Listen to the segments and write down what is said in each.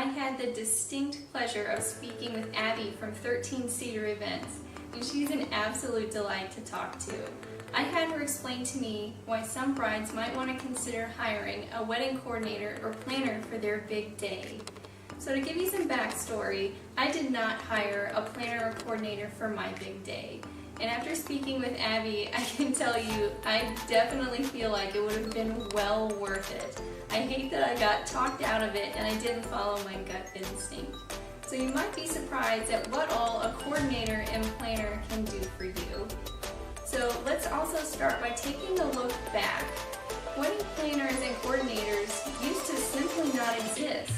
I had the distinct pleasure of speaking with Abby from 13 Cedar Events, and she's an absolute delight to talk to. I had her explain to me why some brides might want to consider hiring a wedding coordinator or planner for their big day. So to give you some backstory, I did not hire a planner or coordinator for my big day. And after speaking with Abby, I can tell you, I definitely feel like it would have been well worth it. I hate that I got talked out of it and I didn't follow my gut instinct. So you might be surprised at what all a coordinator and planner can do for you. So let's also start by taking a look back. Wedding planners and coordinators used to simply not exist.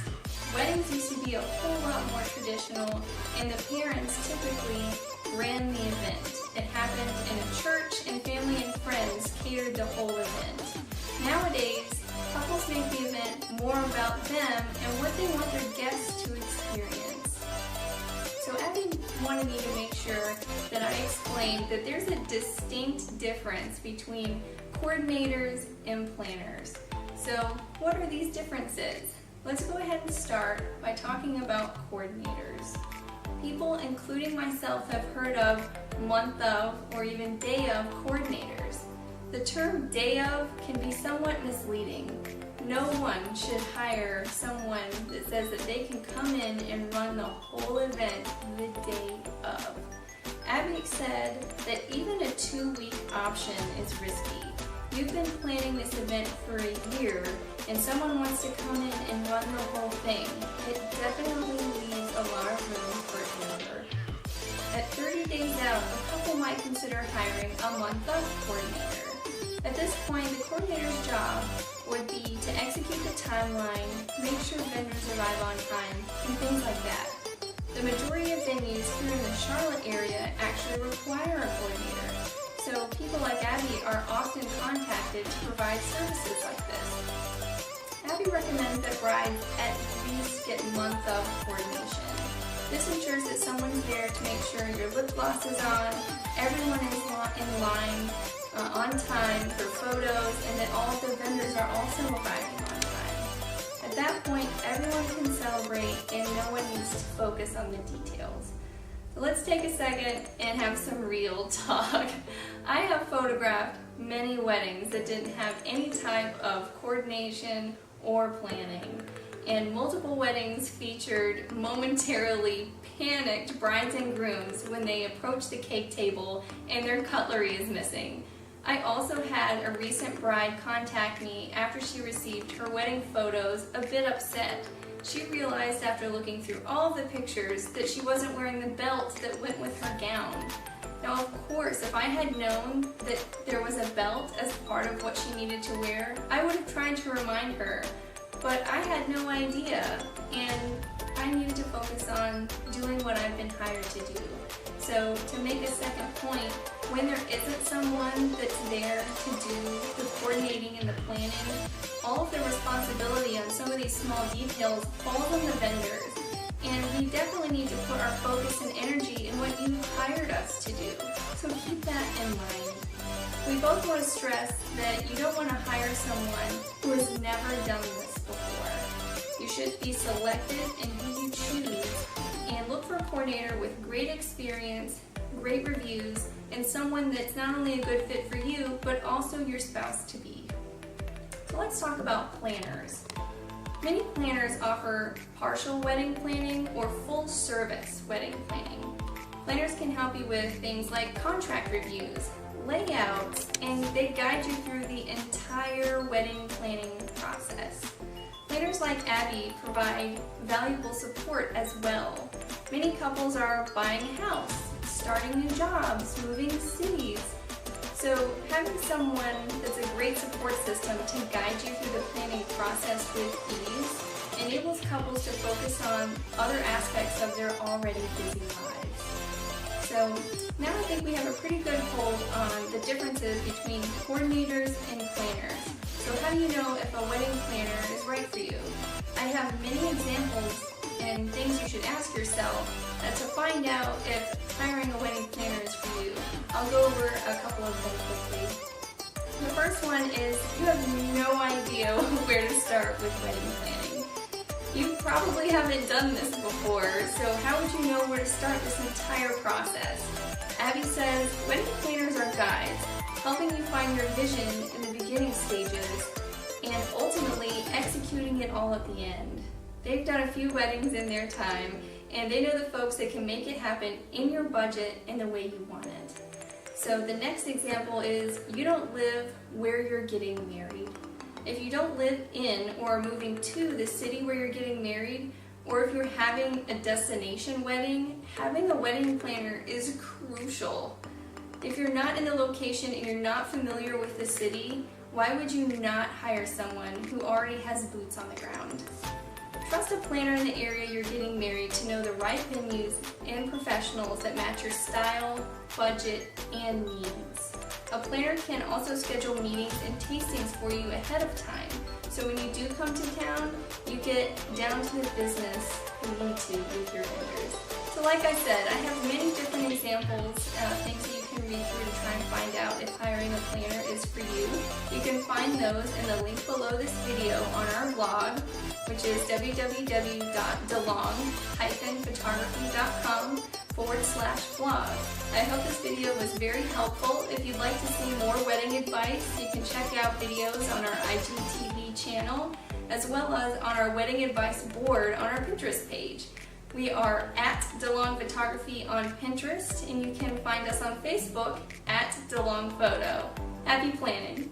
Weddings used to be a whole lot more traditional, and the parents typically ran the event. It happened in a church, and family and friends catered the whole event. Nowadays, couples make the event more about them and what they want their guests to experience. So Abby wanted me to make sure that I explained that there's a distinct difference between coordinators and planners. So what are these differences? Let's go ahead and start by talking about coordinators. People, including myself, have heard of month of or even day of coordinators. The term day of can be somewhat misleading. No one should hire someone that says that they can come in and run the whole event the day of. Abby said that even a 2-week option is risky. You've been planning this event for a year and someone wants to come in and run the whole thing. It definitely leaves a lot of room for error. At 30 days out, a couple might consider hiring a month-of coordinator. At this point, the coordinator's job would be to execute the timeline, make sure vendors arrive on time, and things like that. The majority of venues here in the Charlotte area actually require a coordinator. So people like Abby are often contacted to provide services like this. Abby recommends that brides at least get month-of coordination. This ensures that someone's there to make sure your lip gloss is on, everyone is in line on time for photos, and that all of the vendors are also arriving on time. At that point, everyone can celebrate and no one needs to focus on the details. So let's take a second and have some real talk. I have photographed many weddings that didn't have any type of coordination or planning, and multiple weddings featured momentarily panicked brides and grooms when they approach the cake table and their cutlery is missing. I also had a recent bride contact me after she received her wedding photos a bit upset. She realized after looking through all of the pictures that she wasn't wearing the belt that went with her gown. Now, of course, if I had known that there was a belt as part of what she needed to wear, I would have tried to remind her, but I had no idea, and I needed to focus on doing what I've been hired to do. So, to make a second point, when there isn't someone that's there to do the coordinating and the planning, all of the responsibility on some of these small details falls on the vendors. And we definitely need to put our focus and energy in what you hired us to do. So keep that in mind. We both want to stress that you don't want to hire someone who has never done this before. You should be selective in who you choose and look for a coordinator with great experience, great reviews, and someone that's not only a good fit for you, but also your spouse to be. So let's talk about planners. Many planners offer partial wedding planning or full service wedding planning. Planners can help you with things like contract reviews, layouts, and they guide you through the entire wedding planning process. Planners like Abby provide valuable support as well. Many couples are buying a house, starting new jobs, moving cities. So having someone that's a great support system to guide you through the planning process with ease enables couples to focus on other aspects of their already busy lives. So now I think we have a pretty good hold on the differences between coordinators and planners. So how do you know if a wedding planner is right for you? I have many examples and things you should ask yourself to find out if hiring a wedding planner is for you. I'll go over a couple of them quickly. The first one is you have no idea where to start with wedding planning. You probably haven't done this before, so how would you know where to start this entire process? Abby says, wedding planners are guides, helping you find your vision in the beginning stages and ultimately executing it all at the end. They've done a few weddings in their time, and they know the folks that can make it happen in your budget and the way you want it. So the next example is, you don't live where you're getting married. If you don't live in or are moving to the city where you're getting married, or if you're having a destination wedding, having a wedding planner is crucial. If you're not in the location and you're not familiar with the city, why would you not hire someone who already has boots on the ground? Trust a planner in the area you're getting married to know the right venues and professionals that match your style, budget, and needs. A planner can also schedule meetings and tastings for you ahead of time, so when you do come to town, you get down to the business you need to with your vendors. So like I said, I have many different examples, things that you can read through to try and find out if hiring a planner is for you. You can find those in the link below this video on our blog, which is www.delong-photography.com/blog. I hope this video was very helpful. If you'd like to see more wedding advice, you can check out videos on our IGTV channel, as well as on our wedding advice board on our Pinterest page. We are at DeLong Photography on Pinterest, and you can find us on Facebook at DeLong Photo. Happy planning!